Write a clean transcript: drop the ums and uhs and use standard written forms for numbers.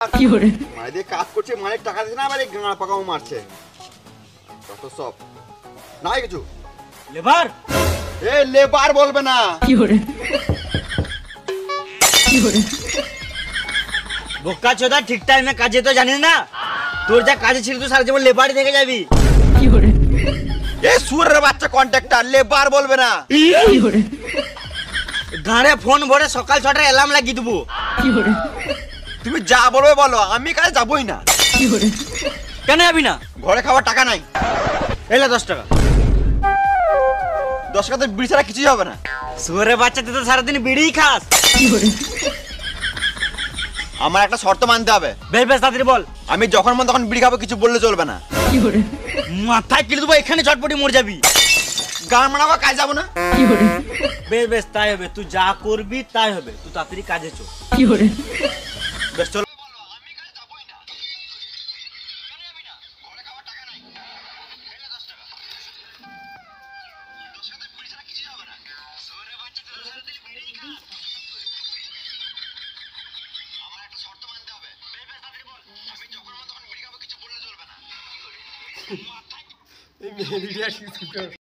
মানে দিয়ে কাজ করছে, মানে টাকা দিচ্ছে না, আবার এই গাঁড়া পাকাও মারছে। কত সব নাই কিছু। লেবার এ লেবার বলবে না। বোকা চোদা, ঠিক টাইমে কাজে তো জানিস না। তোর যা কাজে ছিল তুই সারা জীবন লেবারই থেকে যাবি। এ সুরের বাচ্চা কন্ট্রাক্টর, লেবার বলবে না। গাড়ে ফোন ভরে সকাল 6টায় অ্যালার্ম লাগিয়ে দেবো। তুমি যা বলবে বলো, আমি কাজে যাবই না। কেন যাবি না? ঘরে খাওয়ার টাকা নাই। এলে 10 টাকা। 10 টাকাতে বিড়ি ছাড়া কিছুই হবে না। সুরে বাচ্চা, তুই তো সারাদিন বিড়িই খাস। আমার একটা শর্ত মানতে হবে। বেশ বেশ তাড়াতাড়ি বল। আমি যখন মন তখন বিড়ি খাবো, কিছু বললে চলবে না। মাথায় কিলে দেবো, এখানে চটপটি মরে যাবি। গান মানাবো, কাজ যাবো না। বেশ বেশ তাই হবে, তুই যা করবি তাই হবে। তুই তাড়াতাড়ি কাজে চল। বেশ চল।